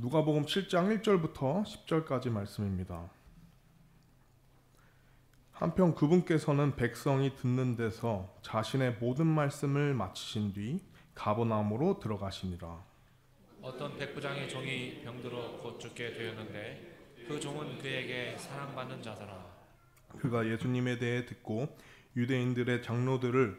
누가복음 7장 1절부터 10절까지 말씀입니다. 한편 그분께서는 백성이 듣는 데서 자신의 모든 말씀을 마치신 뒤 가버나움으로 들어가시니라. 어떤 백부장의 종이 병들어 곧 죽게 되었는데 그 종은 그에게 사랑받는 자더라. 그가 예수님에 대해 듣고 유대인들의 장로들을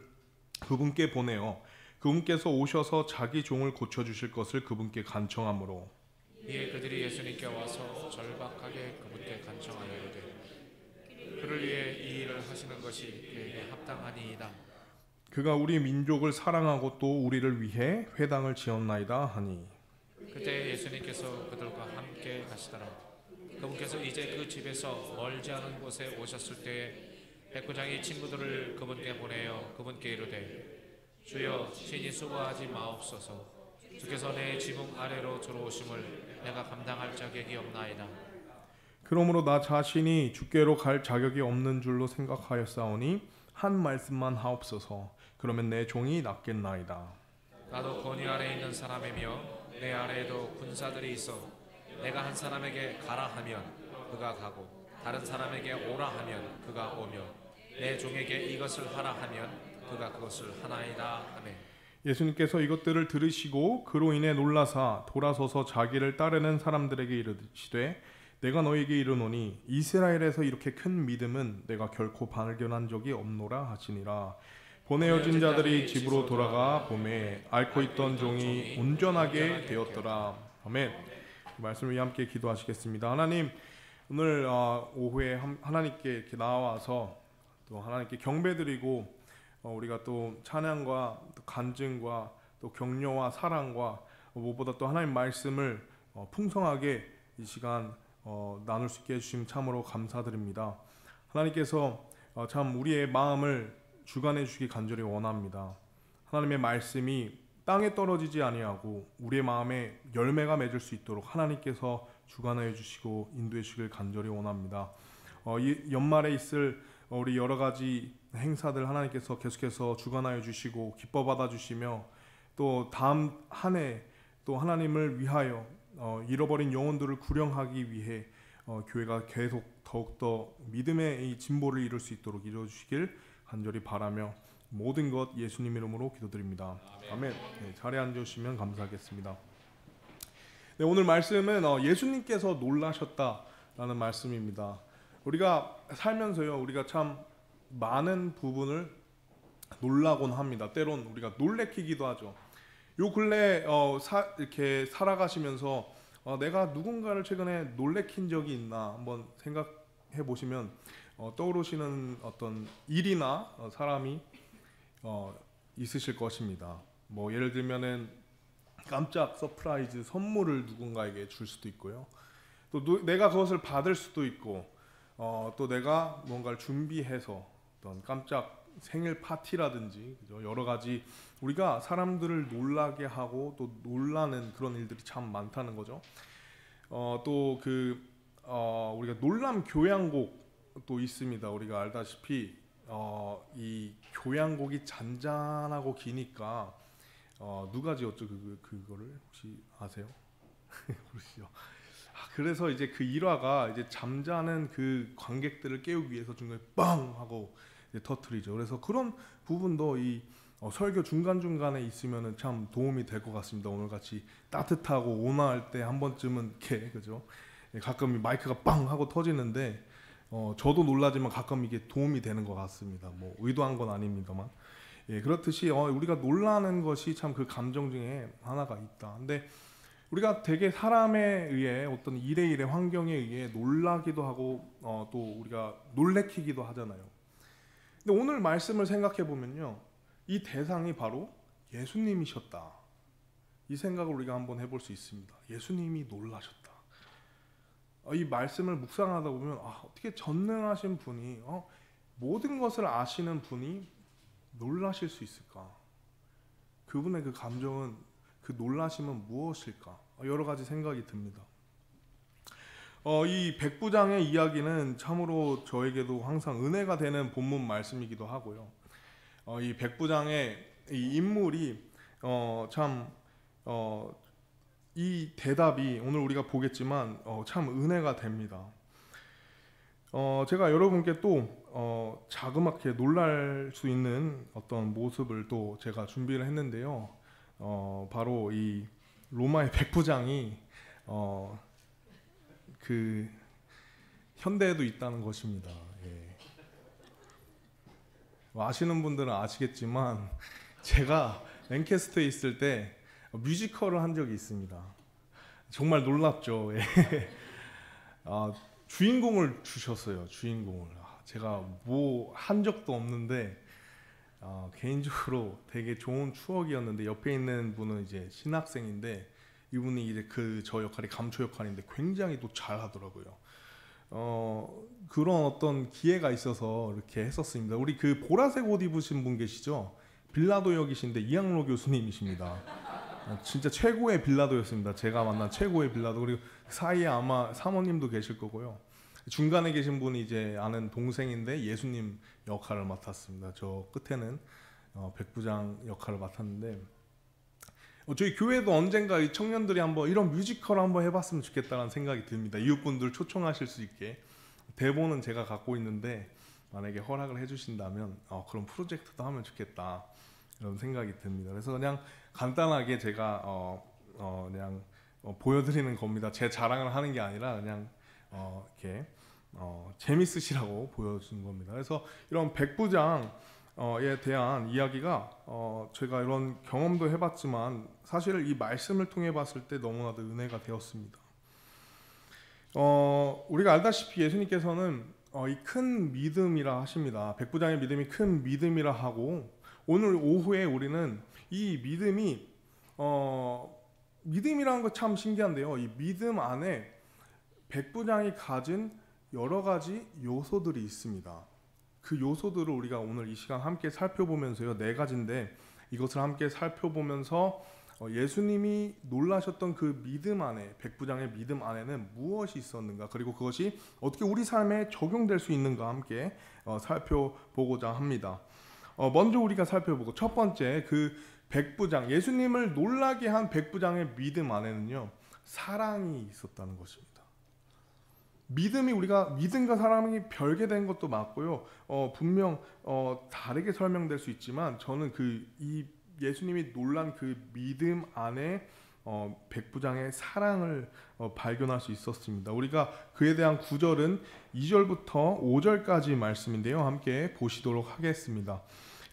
그분께 보내어 그분께서 오셔서 자기 종을 고쳐주실 것을 그분께 간청하므로 이에 그들이 예수님께 와서 절박하게 그분께 간청하여 이르되 그를 위해 이 일을 하시는 것이 그에게 합당하니이다. 그가 우리 민족을 사랑하고 또 우리를 위해 회당을 지었나이다 하니 그때 예수님께서 그들과 함께 가시더라. 그분께서 이제 그 집에서 멀지 않은 곳에 오셨을 때에 백부장이 친구들을 그분께 보내어 그분께 이르되 주여 친히 수고하지 마옵소서. 주께서 내 지붕 아래로 들어오심을 내가 감당할 자격이 없나이다. 그러므로 나 자신이 주께로 갈 자격이 없는 줄로 생각하였사오니 한 말씀만 하옵소서. 그러면 내 종이 낫겠나이다. 나도 권위 아래 있는 사람이며 내 아래에도 군사들이 있어 내가 한 사람에게 가라 하면 그가 가고 다른 사람에게 오라 하면 그가 오며 내 종에게 이것을 하라 하면 그가 그것을 하나이다 하네. 예수님께서 이것들을 들으시고 그로 인해 놀라사 돌아서서 자기를 따르는 사람들에게 이르시되 내가 너에게 이르노니 이스라엘에서 이렇게 큰 믿음은 내가 결코 발견한 적이 없노라 하시니라. 보내어진 자들이 집으로 돌아가 보매 앓고 있던 종이 온전하게 되었더라. 아멘. 말씀을 위해 함께 기도하시겠습니다. 하나님, 오늘 오후에 하나님께 이렇게 나와서 또 하나님께 경배드리고 우리가 또 찬양과 또 간증과 또 격려와 사랑과 무엇보다 또 하나님 말씀을 풍성하게 이 시간 나눌 수 있게 해주심 참으로 감사드립니다. 하나님께서 참 우리의 마음을 주관해 주시기 간절히 원합니다. 하나님의 말씀이 땅에 떨어지지 아니하고 우리의 마음에 열매가 맺을 수 있도록 하나님께서 주관하여 주시고 인도해 주시길 간절히 원합니다. 이 연말에 있을 우리 여러 가지 행사들 하나님께서 계속해서 주관하여 주시고 기뻐 받아 주시며 또 다음 한 해 또 하나님을 위하여 잃어버린 영혼들을 구령하기 위해 교회가 계속 더욱더 믿음의 이 진보를 이룰 수 있도록 이루어 주시길 간절히 바라며 모든 것 예수님 이름으로 기도드립니다. 아멘. 네, 자리에 앉으시면 감사하겠습니다. 네, 오늘 말씀은 예수님께서 놀라셨다라는 말씀입니다. 우리가 살면서요, 우리가 참 많은 부분을 놀라곤 합니다. 때론 우리가 놀래키기도 하죠. 요 근래 이렇게 살아가시면서 내가 누군가를 최근에 놀래킨 적이 있나 한번 생각해 보시면 떠오르시는 어떤 일이나 사람이 있으실 것입니다. 뭐 예를 들면은 깜짝 서프라이즈 선물을 누군가에게 줄 수도 있고요. 또 내가 그것을 받을 수도 있고 또 내가 뭔가를 준비해서 어떤 깜짝 생일 파티라든지 그죠? 여러 가지 우리가 사람들을 놀라게 하고 또 놀라는 그런 일들이 참 많다는 거죠. 또 우리가 놀람 교향곡 또 있습니다. 우리가 알다시피 이 교향곡이 잔잔하고 기니까 누가 지었죠? 그거를 혹시 아세요? 모르시죠? 그래서 이제 그 일화가 이제 잠자는 그 관객들을 깨우기 위해서 중간에 빵 하고 터트리죠. 그래서 그런 부분도 이 설교 중간중간에 있으면은 참 도움이 될 것 같습니다. 오늘 같이 따뜻하고 온화할 때 한 번쯤은 이렇게 그죠? 가끔 마이크가 빵 하고 터지는데 저도 놀라지만 가끔 이게 도움이 되는 것 같습니다. 뭐 의도한 건 아닙니다만. 예, 그렇듯이 우리가 놀라는 것이 참 그 감정 중에 하나가 있다. 근데 우리가 되게 사람에 의해 어떤 일에 환경에 의해 놀라기도 하고 또 우리가 놀래키기도 하잖아요. 근데 오늘 말씀을 생각해 보면요, 이 대상이 바로 예수님이셨다. 이 생각을 우리가 한번 해볼 수 있습니다. 예수님이 놀라셨다. 이 말씀을 묵상하다 보면 어떻게 전능하신 분이 모든 것을 아시는 분이 놀라실 수 있을까? 그분의 그 감정은 그 놀라심은 무엇일까? 여러 가지 생각이 듭니다. 이 백부장의 이야기는 참으로 저에게도 항상 은혜가 되는 본문 말씀이기도 하고요. 이 백부장의 이 인물이 참 이 대답이 오늘 우리가 보겠지만 참 은혜가 됩니다. 제가 여러분께 또 자그맣게 놀랄 수 있는 어떤 모습을 또 제가 준비를 했는데요. 바로 이 로마의 백부장이 그 현대에도 있다는 것입니다. 예. 아시는 분들은 아시겠지만 제가 랭캐스터에 있을 때 뮤지컬을 한 적이 있습니다. 정말 놀랍죠. 예. 주인공을 주셨어요. 주인공을. 제가 뭐 한 적도 없는데 개인적으로 되게 좋은 추억이었는데, 옆에 있는 분은 이제 신학생인데 이분이 이제 저 역할이 감초 역할인데 굉장히 또 잘하더라고요. 그런 어떤 기회가 있어서 이렇게 했었습니다. 우리 그 보라색 옷 입으신 분 계시죠? 빌라도 역이신데 이양로 교수님이십니다. 진짜 최고의 빌라도였습니다. 제가 만난 최고의 빌라도. 그리고 사이에 아마 사모님도 계실 거고요. 중간에 계신 분이 이제 아는 동생인데 예수님 역할을 맡았습니다. 저 끝에는 백부장 역할을 맡았는데, 저희 교회도 언젠가 이 청년들이 한번 이런 뮤지컬 한번 해봤으면 좋겠다는 생각이 듭니다. 이웃분들 초청하실 수 있게. 대본은 제가 갖고 있는데 만약에 허락을 해주신다면 그런 프로젝트도 하면 좋겠다, 이런 생각이 듭니다. 그래서 그냥 간단하게 제가 그냥 보여드리는 겁니다. 제 자랑을 하는 게 아니라 그냥 이렇게 재밌으시라고 보여주는 겁니다. 그래서 이런 백부장에 대한 이야기가 제가 이런 경험도 해봤지만 사실 이 말씀을 통해 봤을 때 너무나도 은혜가 되었습니다. 우리가 알다시피 예수님께서는 이 큰 믿음이라 하십니다. 백부장의 믿음이 큰 믿음이라 하고, 오늘 오후에 우리는 이 믿음이 믿음이라는 거 참 신기한데요. 이 믿음 안에 백부장이 가진 여러 가지 요소들이 있습니다. 그 요소들을 우리가 오늘 이 시간 함께 살펴보면서요, 4가지인데 이것을 함께 살펴보면서 예수님이 놀라셨던 그 믿음 안에, 백부장의 믿음 안에는 무엇이 있었는가, 그리고 그것이 어떻게 우리 삶에 적용될 수 있는가 함께 살펴보고자 합니다. 먼저 우리가 살펴보고, 첫 번째, 그 백부장, 예수님을 놀라게 한 백부장의 믿음 안에는요, 사랑이 있었다는 것입니다. 믿음이, 우리가 믿음과 사랑이 별개된 것도 맞고요. 분명 다르게 설명될 수 있지만, 저는 이 예수님이 놀란 그 믿음 안에 백부장의 사랑을 발견할 수 있었습니다. 우리가 그에 대한 구절은 2절부터 5절까지 말씀인데요, 함께 보시도록 하겠습니다.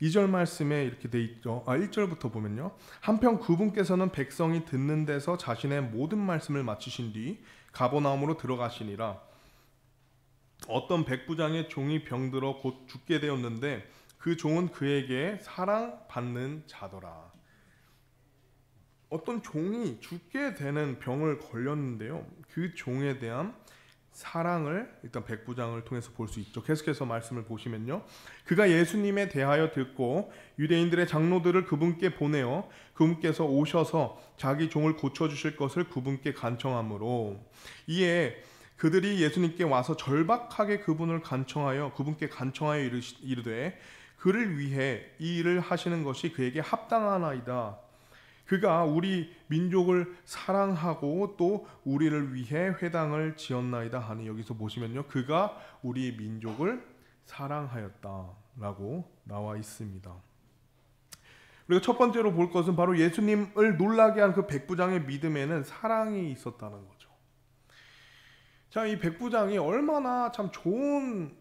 2절 말씀에 이렇게 돼 있죠. 1절부터 보면요, 한편 그분께서는 백성이 듣는 데서 자신의 모든 말씀을 마치신 뒤 가버나움으로 들어가시니라. 어떤 백부장의 종이 병들어 곧 죽게 되었는데 그 종은 그에게 사랑받는 자더라. 어떤 종이 죽게 되는 병을 걸렸는데요, 그 종에 대한 사랑을 일단 백부장을 통해서 볼 수 있죠. 계속해서 말씀을 보시면요, 그가 예수님에 대하여 듣고 유대인들의 장로들을 그분께 보내어 그분께서 오셔서 자기 종을 고쳐주실 것을 그분께 간청하므로, 이에 그들이 예수님께 와서 절박하게 그분을 간청하여 그분께 간청하여 이르되 그를 위해 이 일을 하시는 것이 그에게 합당하나이다. 그가 우리 민족을 사랑하고 또 우리를 위해 회당을 지었나이다 하니, 여기서 보시면요, 그가 우리 민족을 사랑하였다라고 나와 있습니다. 그리고 첫 번째로 볼 것은 바로 예수님을 놀라게 한 그 백부장의 믿음에는 사랑이 있었다는 거죠. 자, 이 백부장이 얼마나 참 좋은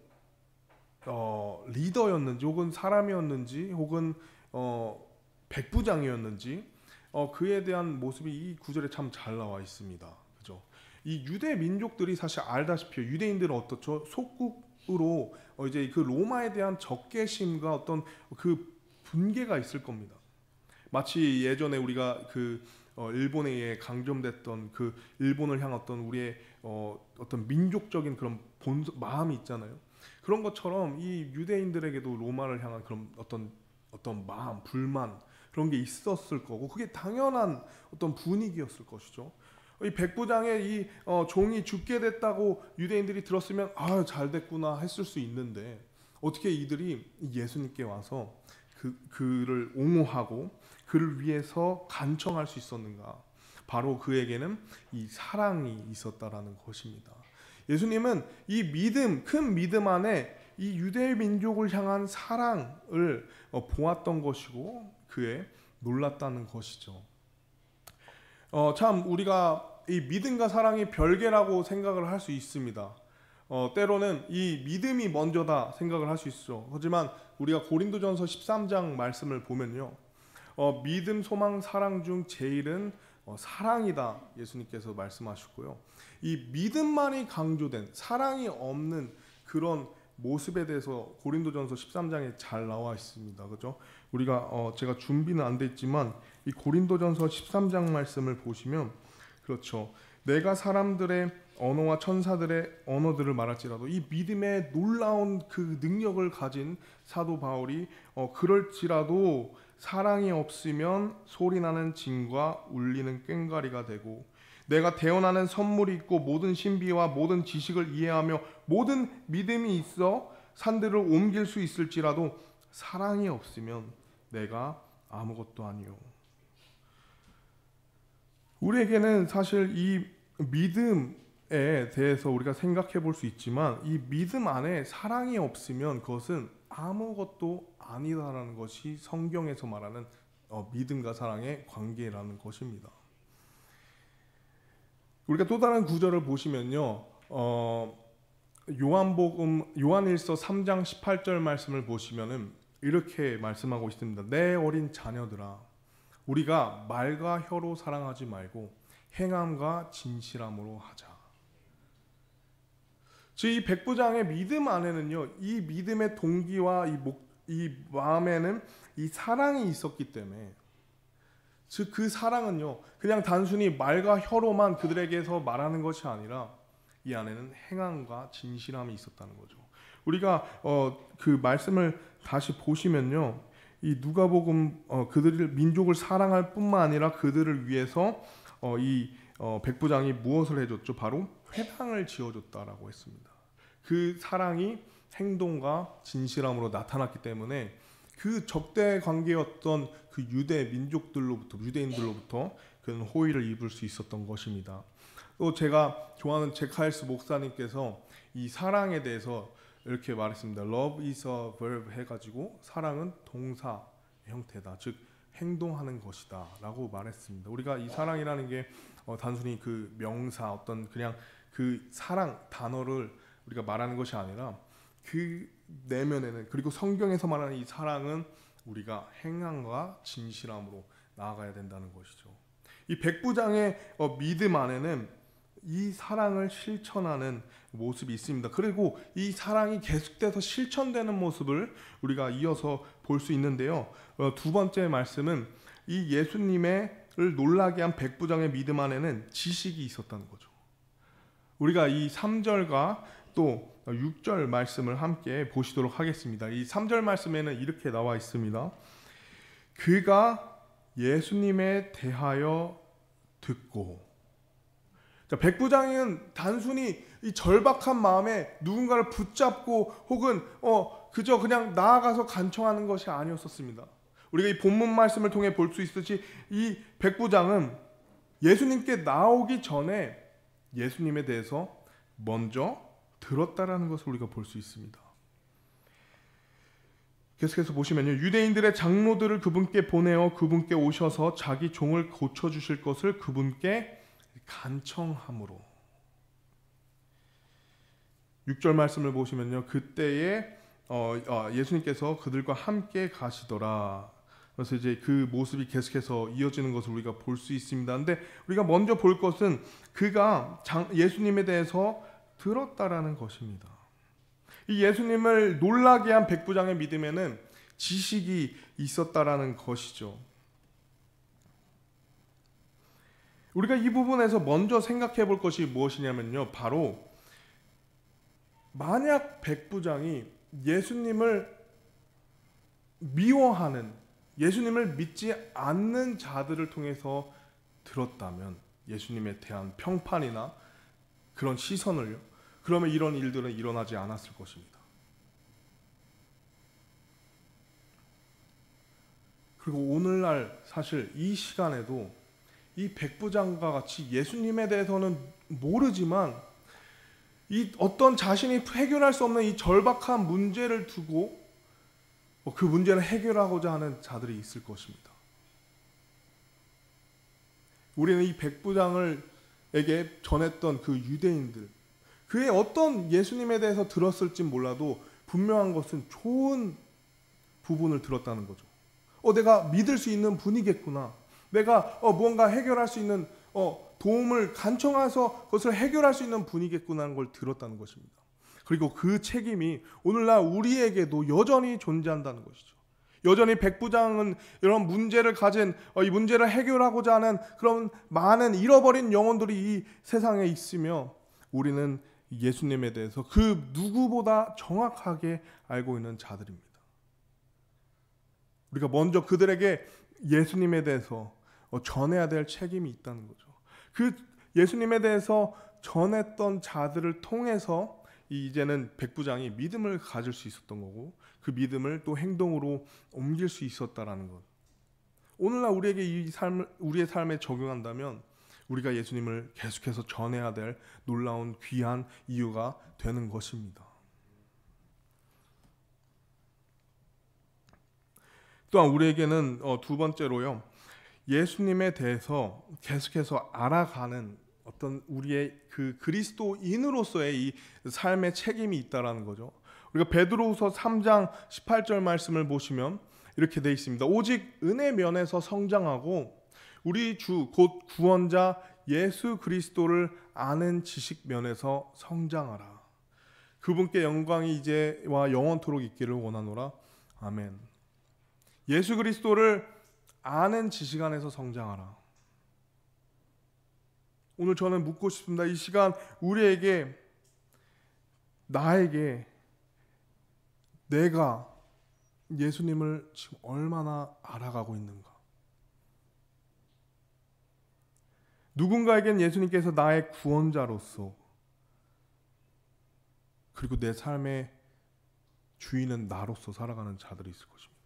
리더였는지, 혹은 사람이었는지, 혹은 백부장이었는지, 그에 대한 모습이 이 구절에 참 잘 나와 있습니다. 그죠? 이 유대 민족들이 사실 알다시피 유대인들은 어떻죠? 속국으로 이제 그 로마에 대한 적개심과 어떤 그 분개가 있을 겁니다. 마치 예전에 우리가 일본에 의해 강점됐던 그 일본을 향했던 우리의 어떤 민족적인 그런 마음이 있잖아요. 그런 것처럼 이 유대인들에게도 로마를 향한 그런 어떤 마음, 불만, 그런 게 있었을 거고, 그게 당연한 어떤 분위기였을 것이죠. 이 백부장의 이 종이 죽게 됐다고 유대인들이 들었으면 잘 됐구나 했을 수 있는데, 어떻게 이들이 예수님께 와서 그를 옹호하고 그를 위해서 간청할 수 있었는가? 바로 그에게는 이 사랑이 있었다라는 것입니다. 예수님은 이 믿음, 큰 믿음 안에 이 유대 민족을 향한 사랑을 보았던 것이고 그에 놀랐다는 것이죠. 참 우리가 이 믿음과 사랑이 별개라고 생각을 할 수 있습니다. 때로는 이 믿음이 먼저다 생각을 할 수 있죠. 하지만 우리가 고린도전서 13장 말씀을 보면요, 믿음, 소망, 사랑 중 제일은 사랑이다 예수님께서 말씀하셨고요. 이 믿음만이 강조된 사랑이 없는 그런 모습에 대해서 고린도전서 13장에 잘 나와 있습니다. 그죠? 우리가 제가 준비는 안 돼 있지만 이 고린도전서 13장 말씀을 보시면 그렇죠. 내가 사람들의 언어와 천사들의 언어들을 말할지라도 이 믿음의 놀라운 그 능력을 가진 사도 바울이 그럴지라도 사랑이 없으면 소리나는 징과 울리는 꽹과리가 되고 내가 대언하는 선물이 있고 모든 신비와 모든 지식을 이해하며 모든 믿음이 있어 산들을 옮길 수 있을지라도 사랑이 없으면 내가 아무것도 아니요. 우리에게는 사실 이 믿음에 대해서 우리가 생각해 볼 수 있지만 이 믿음 안에 사랑이 없으면 그것은 아무것도 아니다라는 것이 성경에서 말하는 믿음과 사랑의 관계라는 것입니다. 우리가 또 다른 구절을 보시면요, 요한일서 3장 18절 말씀을 보시면은 이렇게 말씀하고 있습니다. 내 어린 자녀들아, 우리가 말과 혀로 사랑하지 말고 행함과 진실함으로 하자. 즉 이 백부장의 믿음 안에는요, 이 믿음의 동기와 이 마음에는 이 사랑이 있었기 때문에, 즉 그 사랑은요 그냥 단순히 말과 혀로만 그들에게서 말하는 것이 아니라 이 안에는 행함과 진실함이 있었다는 거죠. 우리가 그 말씀을 다시 보시면요, 이 누가복음 그들을 민족을 사랑할 뿐만 아니라 그들을 위해서 이 백부장이 무엇을 해줬죠? 바로 회당을 지어줬다라고 했습니다. 그 사랑이 행동과 진실함으로 나타났기 때문에 그 적대 관계였던 그 유대인들로부터 그는 호의를 입을 수 있었던 것입니다. 또 제가 좋아하는 제카일스 목사님께서 이 사랑에 대해서 이렇게 말했습니다. Love is a verb 해가지고 사랑은 동사 형태다, 즉 행동하는 것이다 라고 말했습니다. 우리가 이 사랑이라는 게 단순히 그 명사 어떤 그냥 그 사랑 단어를 우리가 말하는 것이 아니라 그 내면에는, 그리고 성경에서 말하는 이 사랑은 우리가 행함과 진실함으로 나아가야 된다는 것이죠. 이 백부장의 믿음 안에는 이 사랑을 실천하는 모습이 있습니다. 그리고 이 사랑이 계속돼서 실천되는 모습을 우리가 이어서 볼 수 있는데요. 두 번째 말씀은 이 예수님을 놀라게 한 백부장의 믿음 안에는 지식이 있었다는 거죠. 우리가 이 3절과 또 6절 말씀을 함께 보시도록 하겠습니다. 이 3절 말씀에는 이렇게 나와 있습니다. 그가 예수님에 대하여 듣고. 자, 백부장은 단순히 이 절박한 마음에 누군가를 붙잡고 혹은 그저 그냥 나아가서 간청하는 것이 아니었었습니다. 우리가 이 본문 말씀을 통해 볼 수 있듯이 이 백부장은 예수님께 나오기 전에 예수님에 대해서 먼저 들었다라는 것을 우리가 볼 수 있습니다. 계속해서 보시면요, 유대인들의 장로들을 그분께 보내어 그분께 오셔서 자기 종을 고쳐주실 것을 그분께 간청함으로. 6절 말씀을 보시면요, 그때에 예수님께서 그들과 함께 가시더라. 그래서 이제 그 모습이 계속해서 이어지는 것을 우리가 볼 수 있습니다. 근데 우리가 먼저 볼 것은 그가 예수님에 대해서 들었다라는 것입니다. 이 예수님을 놀라게 한 백부장의 믿음에는 지식이 있었다라는 것이죠. 우리가 이 부분에서 먼저 생각해 볼 것이 무엇이냐면요, 바로 만약 백부장이 예수님을 미워하는, 예수님을 믿지 않는 자들을 통해서 들었다면, 예수님에 대한 평판이나 그런 시선을요, 그러면 이런 일들은 일어나지 않았을 것입니다. 그리고 오늘날 사실 이 시간에도 이 백부장과 같이 예수님에 대해서는 모르지만 이 어떤 자신이 해결할 수 없는 이 절박한 문제를 두고 그 문제를 해결하고자 하는 자들이 있을 것입니다. 우리는 이 백부장에게 전했던 그 유대인들, 그의 어떤 예수님에 대해서 들었을지 몰라도 분명한 것은 좋은 부분을 들었다는 거죠. 내가 믿을 수 있는 분이겠구나. 내가 무언가 해결할 수 있는 도움을 간청해서 그것을 해결할 수 있는 분이겠구나 하는 걸 들었다는 것입니다. 그리고 그 책임이 오늘날 우리에게도 여전히 존재한다는 것이죠. 여전히 백부장은 이런 문제를 가진 이 문제를 해결하고자 하는 그런 많은 잃어버린 영혼들이 이 세상에 있으며 우리는 예수님에 대해서 그 누구보다 정확하게 알고 있는 자들입니다. 우리가 먼저 그들에게 예수님에 대해서 전해야 될 책임이 있다는 거죠. 그 예수님에 대해서 전했던 자들을 통해서 이제는 백부장이 믿음을 가질 수 있었던 거고 그 믿음을 또 행동으로 옮길 수 있었다라는 것. 오늘날 우리에게 우리의 삶에 적용한다면 우리가 예수님을 계속해서 전해야 될 놀라운 귀한 이유가 되는 것입니다. 또한 우리에게는 두 번째로요, 예수님에 대해서 계속해서 알아가는 어떤 우리의 그 그리스도인으로서의 이 삶의 책임이 있다라는 거죠. 우리가 베드로후서 3장 18절 말씀을 보시면 이렇게 되어 있습니다. 오직 은혜 면에서 성장하고 우리 주 곧 구원자 예수 그리스도를 아는 지식 면에서 성장하라. 그분께 영광이 이제와 영원토록 있기를 원하노라. 아멘. 예수 그리스도를 아는 지식 안에서 성장하라. 오늘 저는 묻고 싶습니다. 이 시간 우리에게, 나에게, 내가 예수님을 지금 얼마나 알아가고 있는가? 누군가에겐 예수님께서 나의 구원자로서, 그리고 내 삶의 주인은 나로서 살아가는 자들이 있을 것입니다.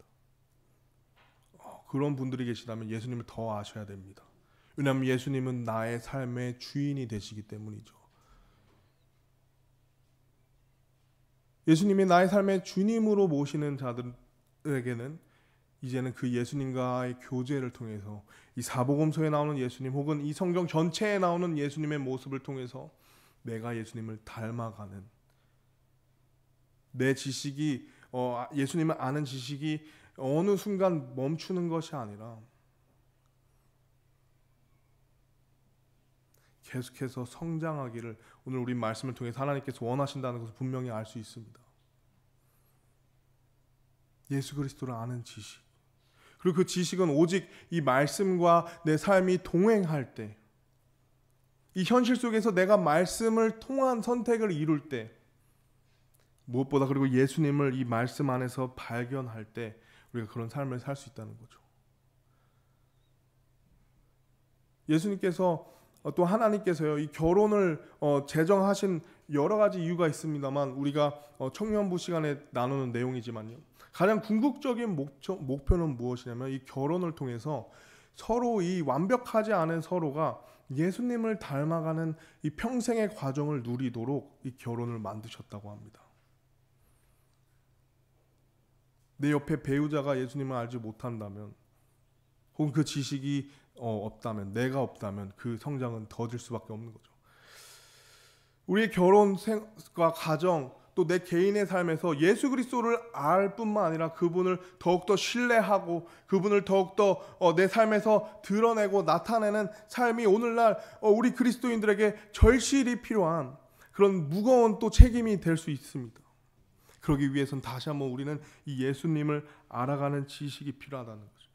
그런 분들이 계시다면 예수님을 더 아셔야 됩니다. 왜냐하면 예수님은 나의 삶의 주인이 되시기 때문이죠. 예수님이 나의 삶의 주님으로 모시는 자들에게는 이제는 그 예수님과의 교제를 통해서 이 사복음서에 나오는 예수님 혹은 이 성경 전체에 나오는 예수님의 모습을 통해서 내가 예수님을 닮아가는, 내 지식이 예수님을 아는 지식이 어느 순간 멈추는 것이 아니라 계속해서 성장하기를 오늘 우리 말씀을 통해서 하나님께서 원하신다는 것을 분명히 알 수 있습니다. 예수 그리스도를 아는 지식, 그리고 그 지식은 오직 이 말씀과 내 삶이 동행할 때, 이 현실 속에서 내가 말씀을 통한 선택을 이룰 때, 무엇보다 그리고 예수님을 이 말씀 안에서 발견할 때 우리가 그런 삶을 살 수 있다는 거죠. 예수님께서 또 하나님께서요, 이 결혼을 제정하신 여러 가지 이유가 있습니다만 우리가 청년부 시간에 나누는 내용이지만요, 가장 궁극적인 목표는 무엇이냐면 이 결혼을 통해서 서로 이 완벽하지 않은 서로가 예수님을 닮아가는 이 평생의 과정을 누리도록 이 결혼을 만드셨다고 합니다. 내 옆에 배우자가 예수님을 알지 못한다면, 혹은 그 지식이 없다면, 내가 없다면 그 성장은 더딜 수밖에 없는 거죠. 우리의 결혼과 가정, 또 내 개인의 삶에서 예수 그리스도를 알 뿐만 아니라 그분을 더욱더 신뢰하고 그분을 더욱더 내 삶에서 드러내고 나타내는 삶이 오늘날 우리 그리스도인들에게 절실히 필요한 그런 무거운 또 책임이 될 수 있습니다. 그러기 위해서는 다시 한번 우리는 이 예수님을 알아가는 지식이 필요하다는 거죠.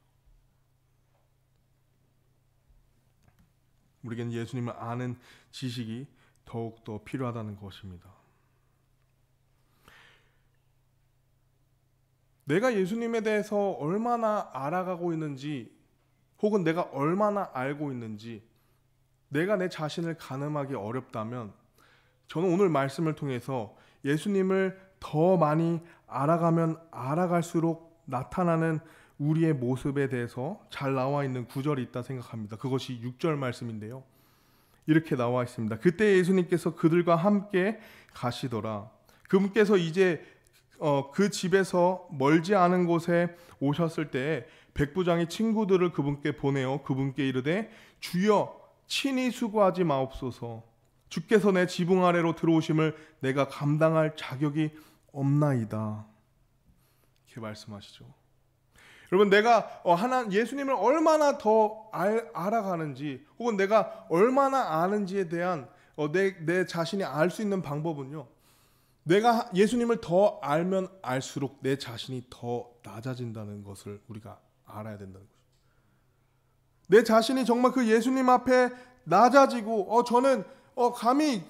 우리에게는 예수님을 아는 지식이 더욱더 필요하다는 것입니다. 내가 예수님에 대해서 얼마나 알아가고 있는지, 혹은 내가 얼마나 알고 있는지, 내가 내 자신을 가늠하기 어렵다면 저는 오늘 말씀을 통해서 예수님을 더 많이 알아가면 알아갈수록 나타나는 우리의 모습에 대해서 잘 나와 있는 구절이 있다 생각합니다. 그것이 6절 말씀인데요. 이렇게 나와 있습니다. 그때 예수님께서 그들과 함께 가시더라. 그분께서 이제 그 집에서 멀지 않은 곳에 오셨을 때 백부장이 친구들을 그분께 보내어 그분께 이르되 주여 친히 수고하지 마옵소서. 주께서 내 지붕 아래로 들어오심을 내가 감당할 자격이 없나이다. 이렇게 말씀하시죠. 여러분, 내가 예수님을 얼마나 더 알아가는지, 혹은 내가 얼마나 아는지에 대한 내 자신이 알 수 있는 방법은요, 내가 예수님을 더 알면 알수록 내 자신이 더 낮아진다는 것을 우리가 알아야 된다는 거죠. 내 자신이 정말 그 예수님 앞에 낮아지고 저는 감히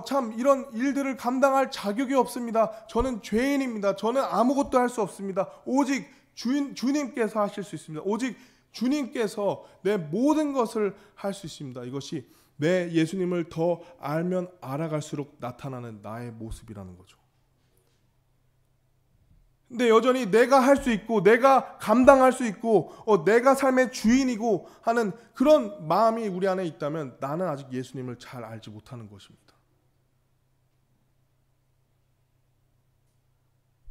참 이런 일들을 감당할 자격이 없습니다. 저는 죄인입니다. 저는 아무것도 할 수 없습니다. 오직 주님께서 하실 수 있습니다. 오직 주님께서 내 모든 것을 할 수 있습니다. 이것이 내 예수님을 더 알면 알아갈수록 나타나는 나의 모습이라는 거죠. 근데 여전히 내가 할 수 있고 내가 감당할 수 있고 내가 삶의 주인이고 하는 그런 마음이 우리 안에 있다면 나는 아직 예수님을 잘 알지 못하는 것입니다.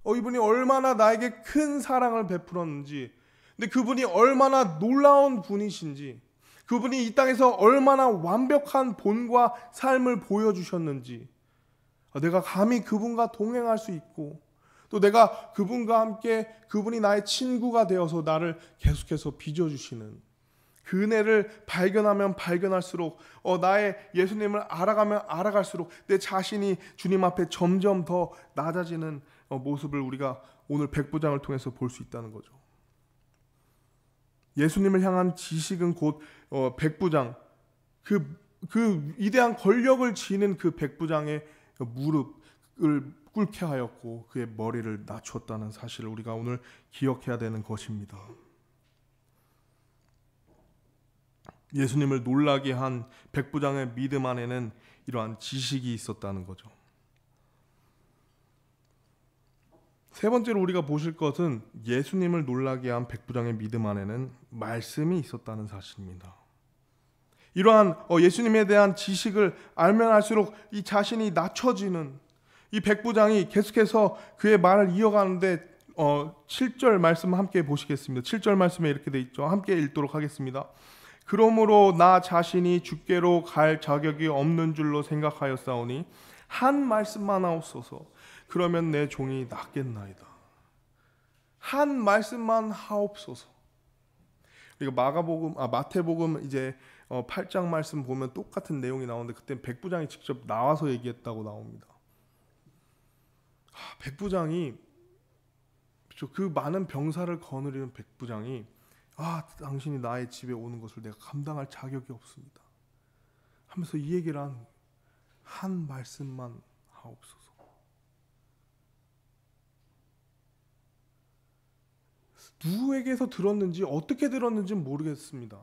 이분이 얼마나 나에게 큰 사랑을 베풀었는지, 근데 그분이 얼마나 놀라운 분이신지, 그분이 이 땅에서 얼마나 완벽한 본과 삶을 보여주셨는지, 내가 감히 그분과 동행할 수 있고, 또 내가 그분과 함께 그분이 나의 친구가 되어서 나를 계속해서 빚어주시는 그 은혜를 발견하면 발견할수록 나의 예수님을 알아가면 알아갈수록 내 자신이 주님 앞에 점점 더 낮아지는 모습을 우리가 오늘 백부장을 통해서 볼 수 있다는 거죠. 예수님을 향한 지식은 곧 백부장, 그 위대한 권력을 지닌 그 백부장의 무릎을 꿇게 하였고 그의 머리를 낮췄다는 사실을 우리가 오늘 기억해야 되는 것입니다. 예수님을 놀라게 한 백부장의 믿음 안에는 이러한 지식이 있었다는 거죠. 세 번째로 우리가 보실 것은 예수님을 놀라게 한 백부장의 믿음 안에는 말씀이 있었다는 사실입니다. 이러한 예수님에 대한 지식을 알면 알수록 이 자신이 낮춰지는 이 백부장이 계속해서 그의 말을 이어가는데 7절 말씀 함께 보시겠습니다. 7절 말씀에 이렇게 돼 있죠. 함께 읽도록 하겠습니다. 그러므로 나 자신이 주께로 갈 자격이 없는 줄로 생각하였사오니 한 말씀만 하옵소서. 그러면 내 종이 낫겠나이다. 한 말씀만 하옵소서. 우리가 마태복음 이제 8장 말씀 보면 똑같은 내용이 나오는데 그때 백부장이 직접 나와서 얘기했다고 나옵니다. 백부장이 그 많은 병사를 거느리는 백부장이 당신이 나의 집에 오는 것을 내가 감당할 자격이 없습니다 하면서 이 얘기를 한 말씀만 하옵소서. 누구에게서 들었는지 어떻게 들었는지는 모르겠습니다.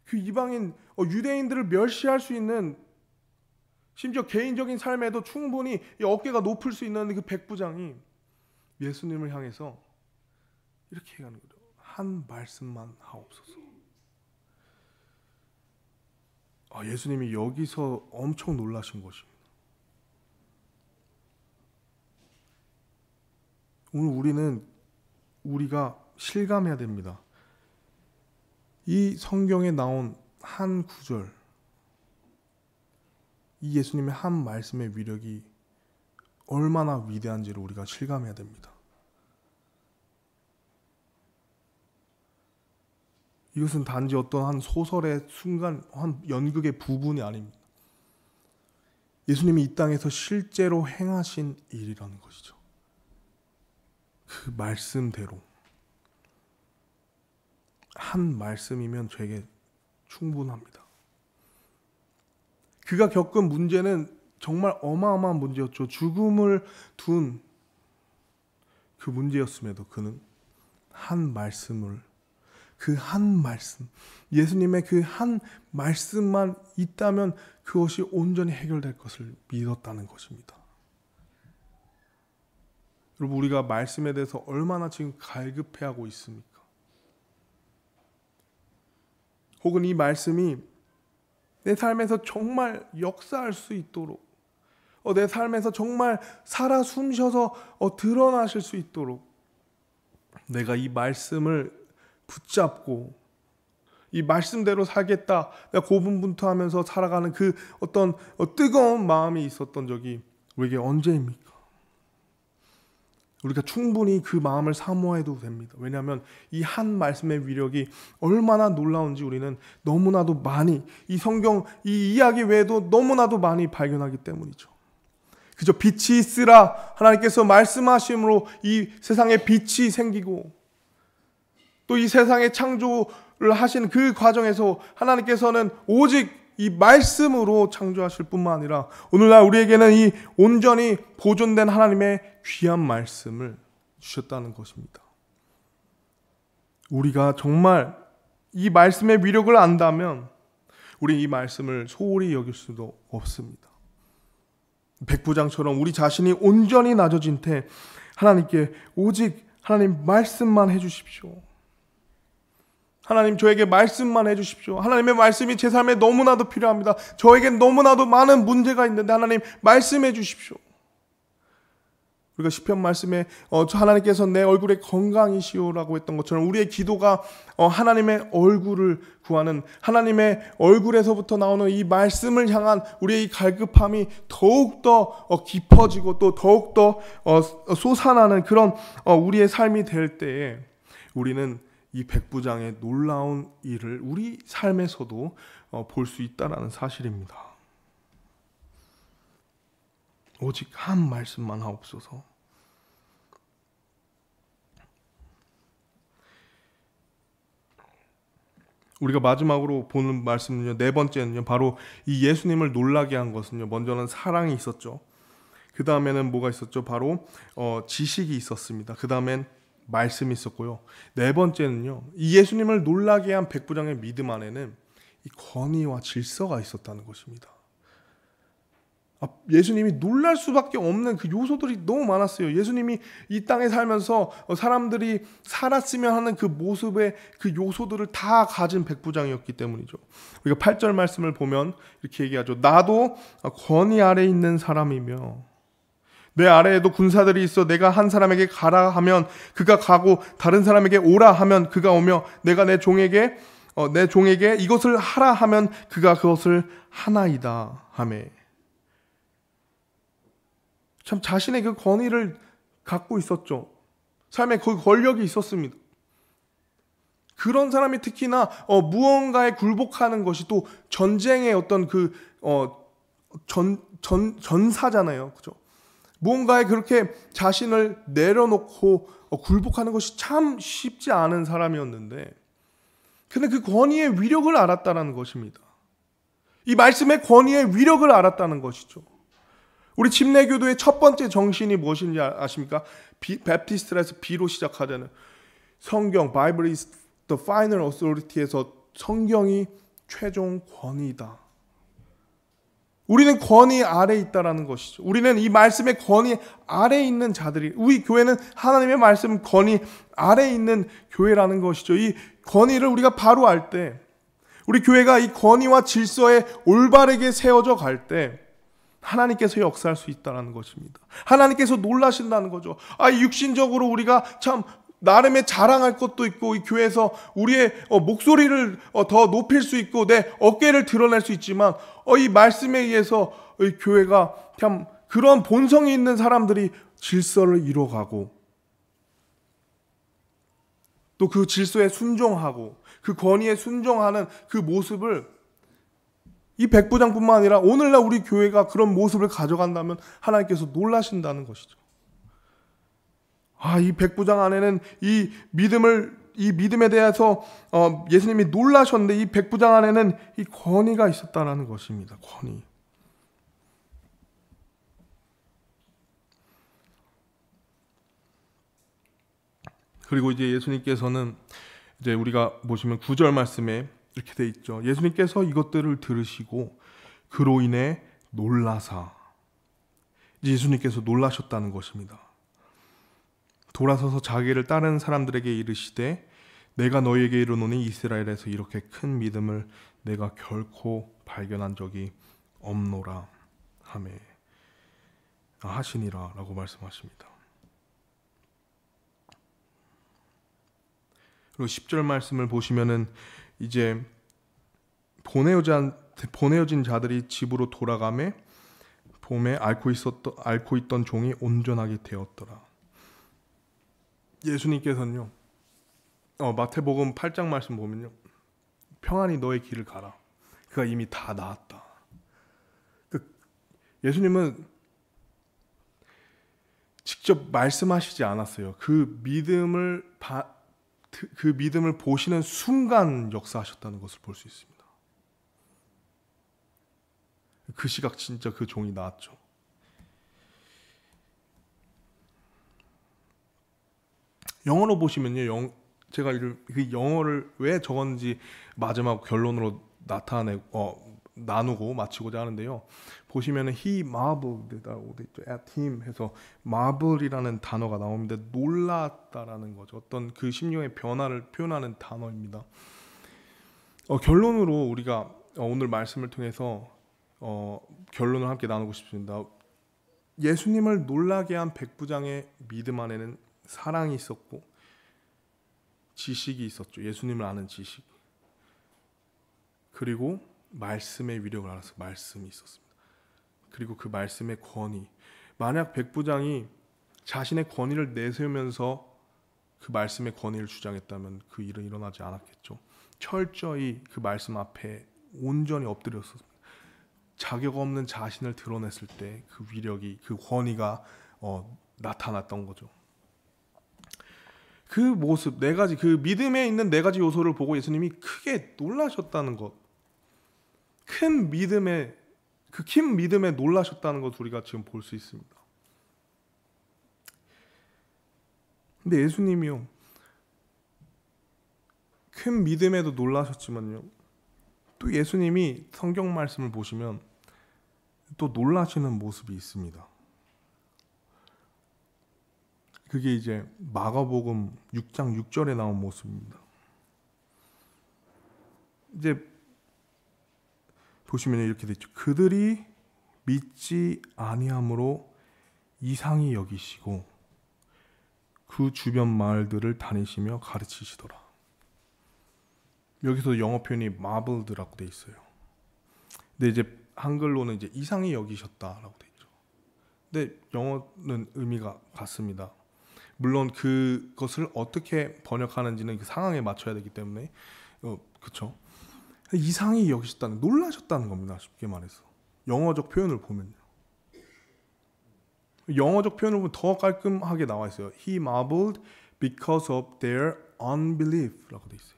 그 이방인 유대인들을 멸시할 수 있는, 심지어 개인적인 삶에도 충분히 어깨가 높을 수 있는 그 백부장이 예수님을 향해서 이렇게 얘기하는 거죠. 한 말씀만 하옵소서. 예수님이 여기서 엄청 놀라신 것입니다. 오늘 우리가 실감해야 됩니다. 이 성경에 나온 한 구절, 이 예수님의 한 말씀의 위력이 얼마나 위대한지를 우리가 실감해야 됩니다. 이것은 단지 어떤 한 소설의 순간, 한 연극의 부분이 아닙니다. 예수님이 이 땅에서 실제로 행하신 일이라는 것이죠. 그 말씀대로 한 말씀이면 되게 충분합니다. 그가 겪은 문제는 정말 어마어마한 문제였죠. 죽음을 둔 그 문제였음에도 그는 한 말씀을, 그 한 말씀, 예수님의 그 한 말씀만 있다면 그것이 온전히 해결될 것을 믿었다는 것입니다. 여러분, 우리가 말씀에 대해서 얼마나 지금 갈급해하고 있습니까? 혹은 이 말씀이 내 삶에서 정말 역사할 수 있도록, 내 삶에서 정말 살아 숨쉬어서 드러나실 수 있도록 내가 이 말씀을 붙잡고 이 말씀대로 살겠다, 내가 고분분투하면서 살아가는 그 어떤 뜨거운 마음이 있었던 적이 우리에게 언제입니까? 우리가 충분히 그 마음을 사모해도 됩니다. 왜냐하면 이 한 말씀의 위력이 얼마나 놀라운지 우리는 너무나도 많이, 이 성경 이 이야기 외에도 너무나도 많이 발견하기 때문이죠. 그저 빛이 있으라 하나님께서 말씀하심으로 이 세상에 빛이 생기고, 또 이 세상의 창조를 하신 그 과정에서 하나님께서는 오직 이 말씀으로 창조하실 뿐만 아니라 오늘날 우리에게는 이 온전히 보존된 하나님의 귀한 말씀을 주셨다는 것입니다. 우리가 정말 이 말씀의 위력을 안다면 우리 이 말씀을 소홀히 여길 수도 없습니다. 백부장처럼 우리 자신이 온전히 낮아진 채 하나님께 오직 하나님 말씀만 해주십시오. 하나님, 저에게 말씀만 해주십시오. 하나님의 말씀이 제 삶에 너무나도 필요합니다. 저에겐 너무나도 많은 문제가 있는데 하나님 말씀해 주십시오. 우리가 시편 말씀에 하나님께서 내 얼굴에 건강이시오라고 했던 것처럼 우리의 기도가 하나님의 얼굴을 구하는, 하나님의 얼굴에서부터 나오는 이 말씀을 향한 우리의 이 갈급함이 더욱더 깊어지고 또 더욱더 솟아나는 그런 우리의 삶이 될 때에 우리는 이 백부장의 놀라운 일을 우리 삶에서도 볼 수 있다는 사실입니다. 오직 한 말씀만 하옵소서. 우리가 마지막으로 보는 말씀은요, 네 번째는요, 바로 이 예수님을 놀라게 한 것은요, 먼저는 사랑이 있었죠. 그 다음에는 뭐가 있었죠? 바로 지식이 있었습니다. 그 다음엔 말씀이 있었고요. 네 번째는요, 이 예수님을 놀라게 한 백부장의 믿음 안에는 이 권위와 질서가 있었다는 것입니다. 예수님이 놀랄 수밖에 없는 그 요소들이 너무 많았어요. 예수님이 이 땅에 살면서 사람들이 살았으면 하는 그 모습의 그 요소들을 다 가진 백부장이었기 때문이죠. 우리가 8절 말씀을 보면 이렇게 얘기하죠. 나도 권위 아래 있는 사람이며 내 아래에도 군사들이 있어 내가 한 사람에게 가라 하면 그가 가고 다른 사람에게 오라 하면 그가 오며 내가 내 종에게 이것을 하라 하면 그가 그것을 하나이다 하매. 참 자신의 그 권위를 갖고 있었죠. 삶에 그 권력이 있었습니다. 그런 사람이 특히나 무언가에 굴복하는 것이 또 전쟁의 어떤 그 전사잖아요. 그죠? 무언가에 그렇게 자신을 내려놓고 굴복하는 것이 참 쉽지 않은 사람이었는데, 근데 그 권위의 위력을 알았다는 것입니다. 이 말씀의 권위의 위력을 알았다는 것이죠. 우리 침례교도의 첫 번째 정신이 무엇인지 아십니까? 베프티스트라서 B로 시작하자는 성경, Bible is the final authority에서 성경이 최종 권위이다. 우리는 권위 아래에 있다라는 것이죠. 우리는 이 말씀의 권위 아래에 있는 자들이, 우리 교회는 하나님의 말씀 권위 아래에 있는 교회라는 것이죠. 이 권위를 우리가 바로 알 때, 우리 교회가 이 권위와 질서에 올바르게 세워져 갈 때 하나님께서 역사할 수 있다는 것입니다. 하나님께서 놀라신다는 거죠. 육신적으로 우리가 참 나름의 자랑할 것도 있고, 이 교회에서 우리의 목소리를 더 높일 수 있고 내 어깨를 드러낼 수 있지만, 이 말씀에 의해서 이 교회가 참 그런 본성이 있는 사람들이 질서를 이뤄가고 또 그 질서에 순종하고 그 권위에 순종하는 그 모습을, 이 백부장뿐만 아니라 오늘날 우리 교회가 그런 모습을 가져간다면 하나님께서 놀라신다는 것이죠. 이 백부장 안에는 이 믿음에 대해서 예수님이 놀라셨는데, 이 백부장 안에는 이 권위가 있었다는 것입니다. 권위. 그리고 이제 예수님께서는 이제 우리가 보시면 9절 말씀에 이렇게 돼 있죠. 예수님께서 이것들을 들으시고 그로 인해 놀라사. 예수님께서 놀라셨다는 것입니다. 돌아서서 자기를 따르는 사람들에게 이르시되 내가 너희에게 이르노니 이스라엘에서 이렇게 큰 믿음을 내가 결코 발견한 적이 없노라 하시니라 라고 말씀하십니다. 그리고 10절 말씀을 보시면은 이제 보내어진 자들이 집으로 돌아가매 봄에 앓고 있던 종이 온전하게 되었더라. 예수님께서는요, 마태복음 8장 말씀 보면요, 평안히 너의 길을 가라. 그가 이미 다 나았다. 예수님은 직접 말씀하시지 않았어요. 그 믿음을 보시는 순간 역사하셨다는 것을 볼 수 있습니다. 그 시각 진짜 그 종이 나았죠. 영어로 보시면요, 제가 그 영어를 왜 적었는지 마지막 결론으로 나누고 마치고자 하는데요. 보시면은 he marveled at him 해서 marvel이라는 단어가 나옵니다. 놀랐다라는 거죠. 어떤 그 심령의 변화를 표현하는 단어입니다. 결론으로 우리가 오늘 말씀을 통해서 결론을 함께 나누고 싶습니다. 예수님을 놀라게 한 백부장의 믿음 안에는 사랑이 있었고 지식이 있었죠. 예수님을 아는 지식. 그리고 말씀의 위력을 알아서 말씀이 있었습니다. 그리고 그 말씀의 권위. 만약 백부장이 자신의 권위를 내세우면서 그 말씀의 권위를 주장했다면 그 일은 일어나지 않았겠죠. 철저히 그 말씀 앞에 온전히 엎드렸었습니다. 자격 없는 자신을 드러냈을 때 그 위력이, 그 권위가 나타났던 거죠. 그 모습, 네 가지, 그 믿음에 있는 네 가지 요소를 보고 예수님이 크게 놀라셨다는 것, 큰 믿음에 놀라셨다는 것 우리가 지금 볼 수 있습니다. 근데 예수님이요, 큰 믿음에도 놀라셨지만요, 또 예수님이 성경 말씀을 보시면 또 놀라시는 모습이 있습니다. 그게 이제 마가복음 6장 6절에 나온 모습입니다. 이제 보시면 이렇게 되죠. 그들이 믿지 아니함으로 이상히 여기시고 그 주변 마을들을 다니시며 가르치시더라. 여기서 영어 표현이 marveled라고 돼 있어요. 근데 이제 한글로는 이제 이상히 여기셨다라고 돼 있죠. 근데 영어는 의미가 같습니다. 물론 그것을 어떻게 번역하는지는 그 상황에 맞춰야 되기 때문에 그렇죠. 이상히 여기셨다는, 놀라셨다는 겁니다. 쉽게 말해서 영어적 표현을 보면요. 영어적 표현을 보면 더 깔끔하게 나와 있어요. He marveled because of their unbelief라고 돼 있어요.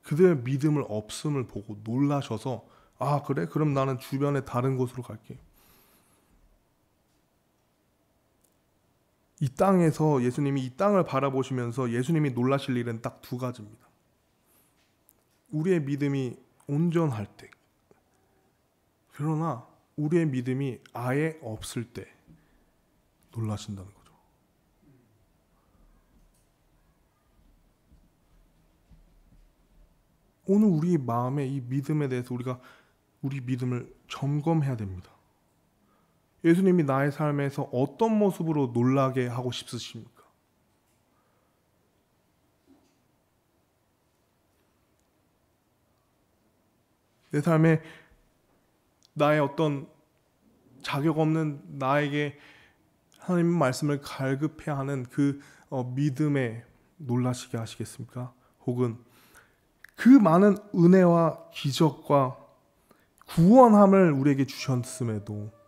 그들의 믿음을 없음을 보고 놀라셔서 아 그래? 그럼 나는 주변에 다른 곳으로 갈게. 이 땅에서 예수님이 이 땅을 바라보시면서 예수님이 놀라실 일은 딱 두 가지입니다. 우리의 믿음이 온전할 때, 그러나 우리의 믿음이 아예 없을 때 놀라신다는 거죠. 오늘 우리 마음에 이 믿음에 대해서 우리 믿음을 점검해야 됩니다. 예수님이 나의 삶에서 어떤 모습으로 놀라게 하고 싶으십니까? 내 삶에 나의 어떤 자격 없는 나에게 하나님 말씀을 갈급해야 하는 그 믿음에 놀라시게 하시겠습니까? 혹은 그 많은 은혜와 기적과 구원함을 우리에게 주셨음에도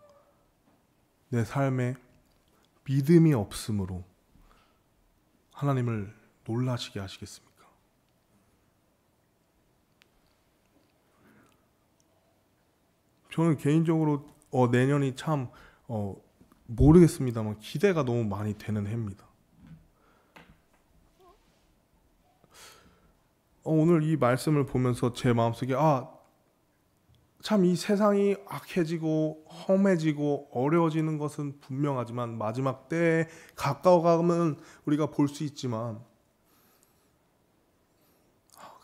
내 삶에 믿음이 없으므로 하나님을 놀라시게 하시겠습니까? 저는 개인적으로 내년이 참 모르겠습니다만 기대가 너무 많이 되는 해입니다. 오늘 이 말씀을 보면서 제 마음속에 참 이 세상이 악해지고 험해지고 어려워지는 것은 분명하지만 마지막 때에 가까워가면 우리가 볼 수 있지만,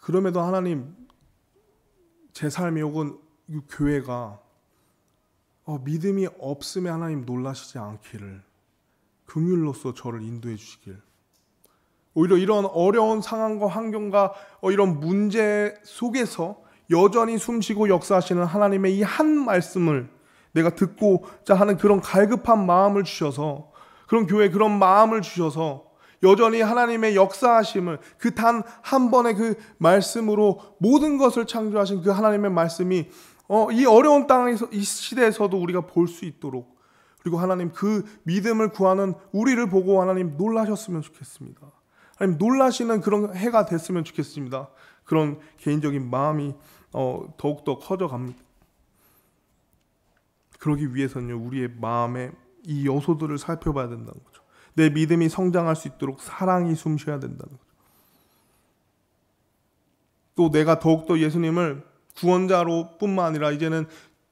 그럼에도 하나님, 제 삶이 혹은 이 교회가 믿음이 없음에 하나님 놀라시지 않기를, 긍휼로서 저를 인도해 주시길, 오히려 이런 어려운 상황과 환경과 이런 문제 속에서 여전히 숨쉬고 역사하시는 하나님의 이 한 말씀을 내가 듣고자 하는 그런 갈급한 마음을 주셔서, 그런 교회 그런 마음을 주셔서 여전히 하나님의 역사하심을, 그 단 한 번의 그 말씀으로 모든 것을 창조하신 그 하나님의 말씀이 이 어려운 땅에서, 이 시대에서도 우리가 볼 수 있도록, 그리고 하나님 그 믿음을 구하는 우리를 보고 하나님 놀라셨으면 좋겠습니다. 하나님 놀라시는 그런 해가 됐으면 좋겠습니다. 그런 개인적인 마음이 더욱더 커져갑니다. 그러기 위해서는요, 우리의 마음에 이 요소들을 살펴봐야 된다는 거죠. 내 믿음이 성장할 수 있도록 사랑이 숨쉬어야 된다는 거죠. 또 내가 더욱더 예수님을 구원자로 뿐만 아니라 이제는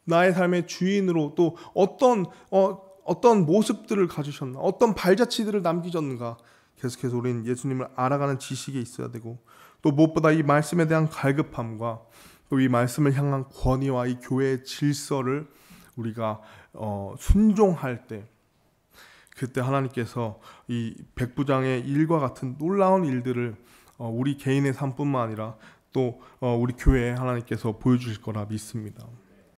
나의 삶의 주인으로, 또 어떤 모습들을 가지셨나, 어떤 발자취들을 남기셨는가, 계속해서 우리는 예수님을 알아가는 지식이 있어야 되고, 또 무엇보다 이 말씀에 대한 갈급함과 또 이 말씀을 향한 권위와 이 교회의 질서를 우리가 순종할 때, 그때 하나님께서 이 백부장의 일과 같은 놀라운 일들을 우리 개인의 삶뿐만 아니라 또 우리 교회에 하나님께서 보여주실 거라 믿습니다.